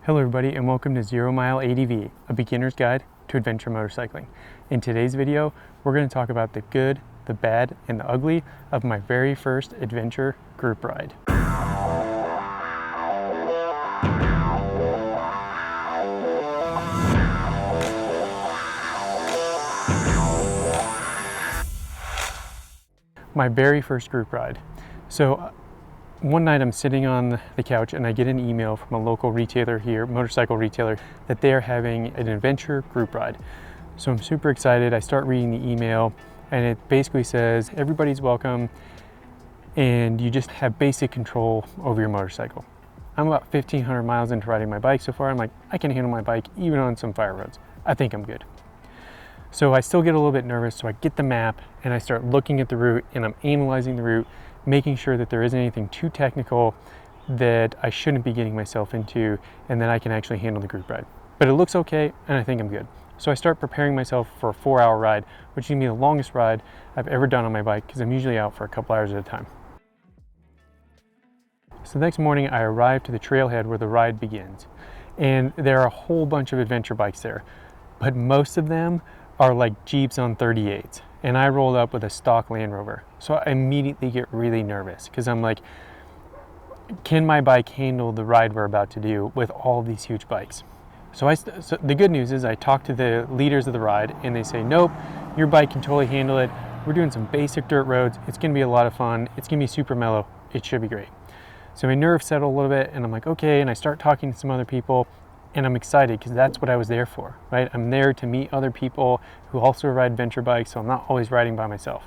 Hello everybody and welcome to 0 Mile ADV, a beginner's guide to adventure motorcycling. In today's video, we're going to talk about the good, the bad, and the ugly of my very first adventure group ride. My very first group ride. So one night I'm sitting on the couch and I get an email from a local retailer here, motorcycle retailer, that they are having an adventure group ride. So I'm super excited. I start reading the email and it basically says everybody's welcome and you just have basic control over your motorcycle. I'm about 1,500 miles into riding my bike so far. I'm like, I can handle my bike even on some fire roads. I think I'm good. So I still get a little bit nervous, so I get the map and I start looking at the route and I'm analyzing the route, making sure that there isn't anything too technical that I shouldn't be getting myself into and that I can actually handle the group ride. But it looks okay and I think I'm good. So I start preparing myself for a 4-hour ride, which is gonna be the longest ride I've ever done on my bike because I'm usually out for a couple hours at a time. So the next morning I arrive to the trailhead where the ride begins. And there are a whole bunch of adventure bikes there, but most of them are like Jeeps on 38s. And I rolled up with a stock Land Rover. So I immediately get really nervous because I'm like, can my bike handle the ride we're about to do with all these huge bikes? So the good news is I talk to the leaders of the ride and they say, nope, your bike can totally handle it. We're doing some basic dirt roads. It's gonna be a lot of fun. It's gonna be super mellow. It should be great. So my nerves settle a little bit and I'm like, okay. And I start talking to some other people and I'm excited because that's what I was there for, right? I'm there to meet other people who also ride adventure bikes, so I'm not always riding by myself.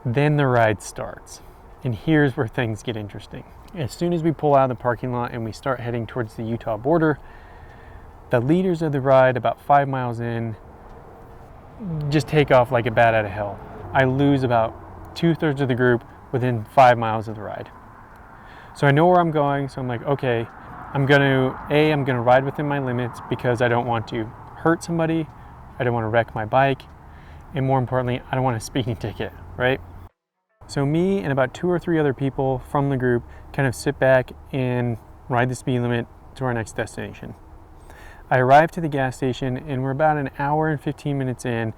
Then the ride starts, and here's where things get interesting. As soon as we pull out of the parking lot and we start heading towards the Utah border, the leaders of the ride, about 5 miles in, just take off like a bat out of hell. I lose about 2/3 of the group within 5 miles of the ride. So I know where I'm going, so I'm like, okay, I'm gonna ride within my limits because I don't want to hurt somebody, I don't want to wreck my bike, and more importantly, I don't want a speeding ticket, right? So me and about 2 or 3 other people from the group kind of sit back and ride the speed limit to our next destination. I arrive to the gas station and we're about an hour and 15 minutes in,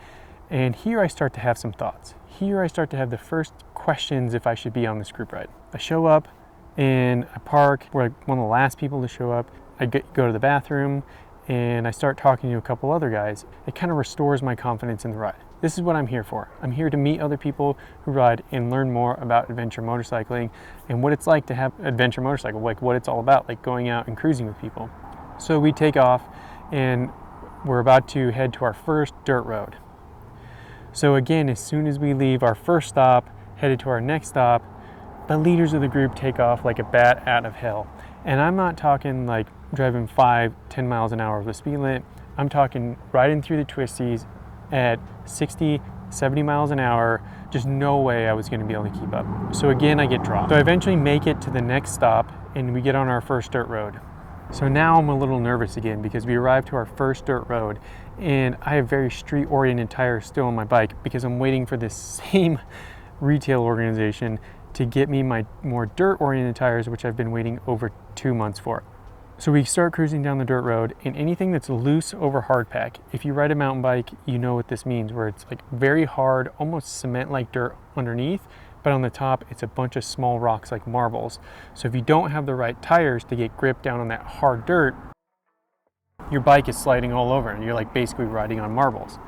and here I start to have some thoughts. Here I start to have the first questions if I should be on this group ride. I show up and I park. We're like one of the last people to show up. I go to the bathroom and I start talking to a couple other guys. It kind of restores my confidence in the ride. This is what I'm here for. I'm here to meet other people who ride and learn more about adventure motorcycling and what it's like to have adventure motorcycle, like what it's all about, like going out and cruising with people. So we take off and we're about to head to our first dirt road. So again, as soon as we leave our first stop, headed to our next stop, the leaders of the group take off like a bat out of hell. And I'm not talking like driving 5-10 miles an hour with the speed limit. I'm talking riding through the twisties at 60-70 miles an hour. Just no way I was going to be able to keep up. So again, I get dropped. So I eventually make it to the next stop and we get on our first dirt road. So now I'm a little nervous again because we arrived to our first dirt road and I have very street oriented tires still on my bike because I'm waiting for this same retail organization to get me my more dirt-oriented tires, which I've been waiting over 2 months for. So we start cruising down the dirt road, and anything that's loose over hardpack, if you ride a mountain bike, you know what this means, where it's like very hard, almost cement-like dirt underneath, but on the top, it's a bunch of small rocks like marbles. So if you don't have the right tires to get grip down on that hard dirt, your bike is sliding all over, and you're like basically riding on marbles.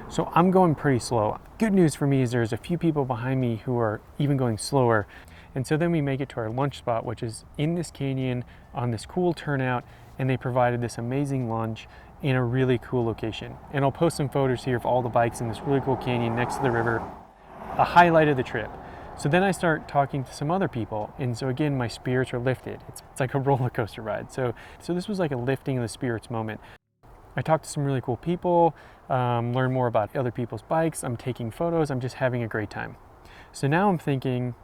So I'm going pretty slow. Good news for me is there's a few people behind me who are even going slower. And so then we make it to our lunch spot, which is in this canyon on this cool turnout. And they provided this amazing lunch in a really cool location. And I'll post some photos here of all the bikes in this really cool canyon next to the river, a highlight of the trip. So then I start talking to some other people. And so again, my spirits are lifted. It's like a roller coaster ride. So this was like a lifting of the spirits moment. I talked to some really cool people, learn more about other people's bikes. I'm taking photos. I'm just having a great time. So now I'm thinking,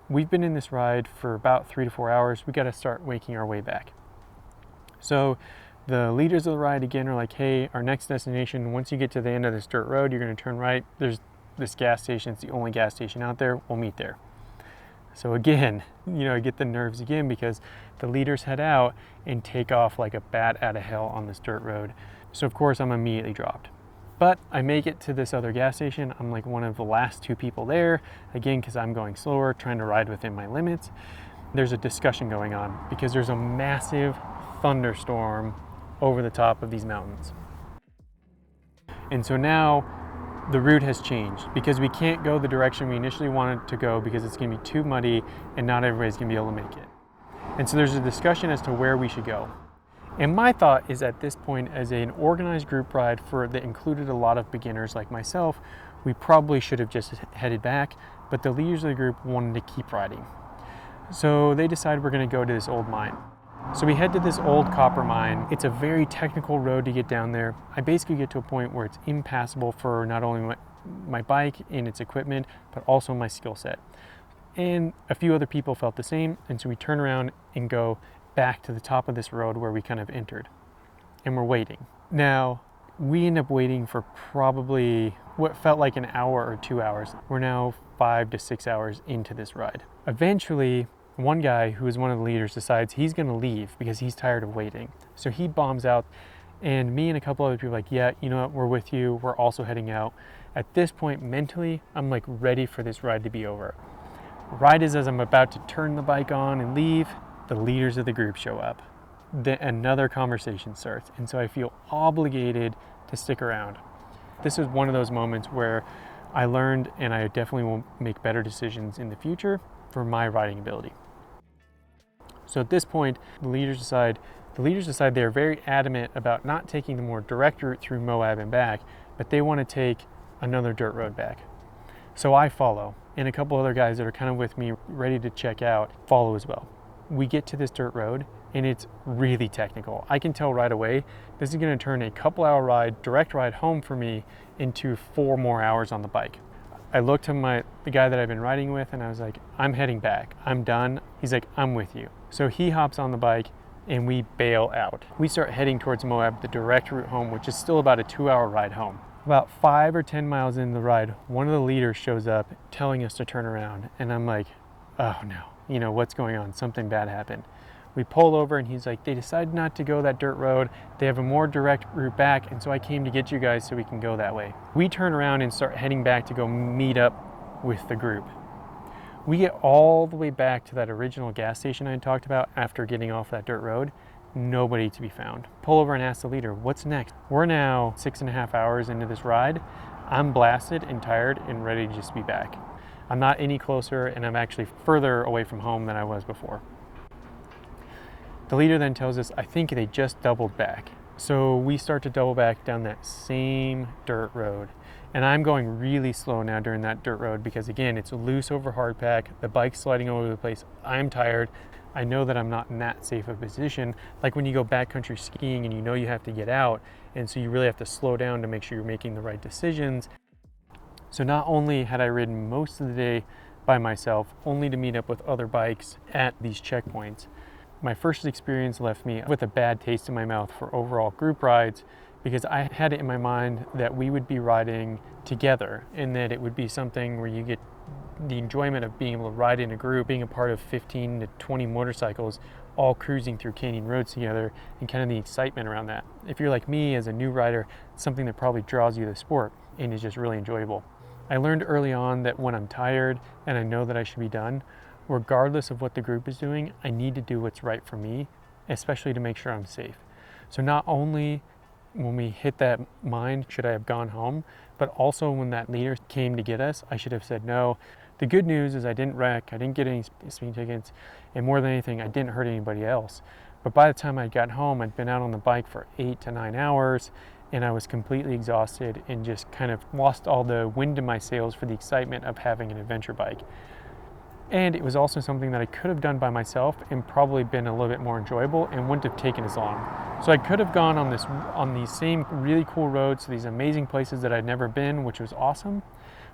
we've been in this ride for about 3 to 4 hours. We got to start making our way back. So the leaders of the ride again are like, hey, our next destination, once you get to the end of this dirt road, you're going to turn right. There's this gas station. It's the only gas station out there. We'll meet there. So again, I get the nerves again because the leaders head out and take off like a bat out of hell on this dirt road. So of course I'm immediately dropped. But I make it to this other gas station. I'm like one of the last 2 people there, again, because I'm going slower, trying to ride within my limits. There's a discussion going on because there's a massive thunderstorm over the top of these mountains. And so now the route has changed because we can't go the direction we initially wanted to go because it's gonna be too muddy and not everybody's gonna be able to make it. And so there's a discussion as to where we should go. And my thought is at this point, as an organized group ride that included a lot of beginners like myself, we probably should have just headed back, but the leaders of the group wanted to keep riding. So they decided we're gonna go to this old mine. So we head to this old copper mine. It's a very technical road to get down there. I basically get to a point where it's impassable for not only my bike and its equipment, but also my skill set. And a few other people felt the same, and so we turn around and go back to the top of this road where we kind of entered, and we're waiting. Now, we end up waiting for probably what felt like an hour or 2 hours. We're now 5 to 6 hours into this ride. Eventually, one guy who is one of the leaders decides he's gonna leave because he's tired of waiting. So he bombs out, and me and a couple other people are like, yeah, you know what, we're with you, we're also heading out. At this point, mentally, I'm like ready for this ride to be over. Right as I'm about to turn the bike on and leave, the leaders of the group show up. Then another conversation starts, and so I feel obligated to stick around. This is one of those moments where I learned, and I definitely will make better decisions in the future for my riding ability. So at this point, the leaders decide they're very adamant about not taking the more direct route through Moab and back, but they want to take another dirt road back. So I follow, and a couple other guys that are kind of with me, ready to check out, follow as well. We get to this dirt road, and it's really technical. I can tell right away, this is gonna turn a couple-hour ride, direct ride home for me, into 4 more hours on the bike. I looked to the guy that I've been riding with, and I was like, I'm heading back, I'm done. He's like, I'm with you. So he hops on the bike, and we bail out. We start heading towards Moab, the direct route home, which is still about a 2-hour ride home. About 5 or 10 miles in the ride, one of the leaders shows up telling us to turn around, and I'm like, oh no. What's going on? Something bad happened. We pull over, and he's like, they decided not to go that dirt road. They have a more direct route back, and so I came to get you guys so we can go that way. We turn around and start heading back to go meet up with the group. We get all the way back to that original gas station I talked about after getting off that dirt road. Nobody to be found. Pull over and ask the leader, what's next? We're now 6.5 hours into this ride. I'm blasted and tired and ready to just be back. I'm not any closer, and I'm actually further away from home than I was before. The leader then tells us, I think they just doubled back. So we start to double back down that same dirt road. And I'm going really slow now during that dirt road because, again, it's loose over hardpack, the bike's sliding all over the place. I'm tired. I know that I'm not in that safe a position. Like when you go backcountry skiing and you have to get out, and so you really have to slow down to make sure you're making the right decisions. So not only had I ridden most of the day by myself, only to meet up with other bikes at these checkpoints, my first experience left me with a bad taste in my mouth for overall group rides because I had it in my mind that we would be riding together and that it would be something where you get the enjoyment of being able to ride in a group, being a part of 15 to 20 motorcycles all cruising through canyon roads together, and kind of the excitement around that. If you're like me as a new rider, it's something that probably draws you to the sport and is just really enjoyable. I learned early on that when I'm tired and I know that I should be done, regardless of what the group is doing, I need to do what's right for me, especially to make sure I'm safe. So not only when we hit that mine should I have gone home, but also when that leader came to get us, I should have said no. The good news is I didn't wreck, I didn't get any speeding tickets, and more than anything, I didn't hurt anybody else. But by the time I got home, I'd been out on the bike for 8 to 9 hours, and I was completely exhausted and just kind of lost all the wind in my sails for the excitement of having an adventure bike. And it was also something that I could have done by myself and probably been a little bit more enjoyable and wouldn't have taken as long. So I could have gone on these same really cool roads to these amazing places that I'd never been, which was awesome.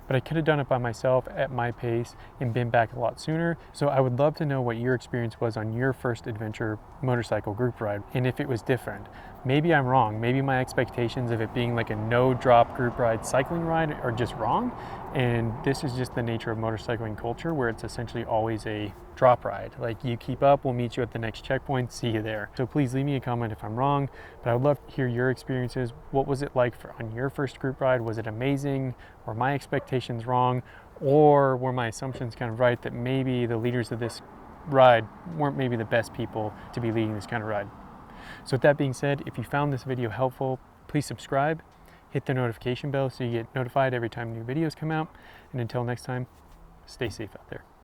but I could have done it by myself at my pace and been back a lot sooner. So I would love to know what your experience was on your first adventure motorcycle group ride, and if it was different. Maybe I'm wrong. Maybe my expectations of it being like a no drop group ride cycling ride are just wrong, and this is just the nature of motorcycling culture, where it's essentially always a drop ride. Like, you keep up, we'll meet you at the next checkpoint, see you there. So please leave me a comment if I'm wrong, but I would love to hear your experiences. What was it like on your first group ride? Was it amazing? Were my expectations wrong? Or were my assumptions kind of right, that maybe the leaders of this ride weren't maybe the best people to be leading this kind of ride? So with that being said, if you found this video helpful, please subscribe, hit the notification bell so you get notified every time new videos come out, and until next time, stay safe out there.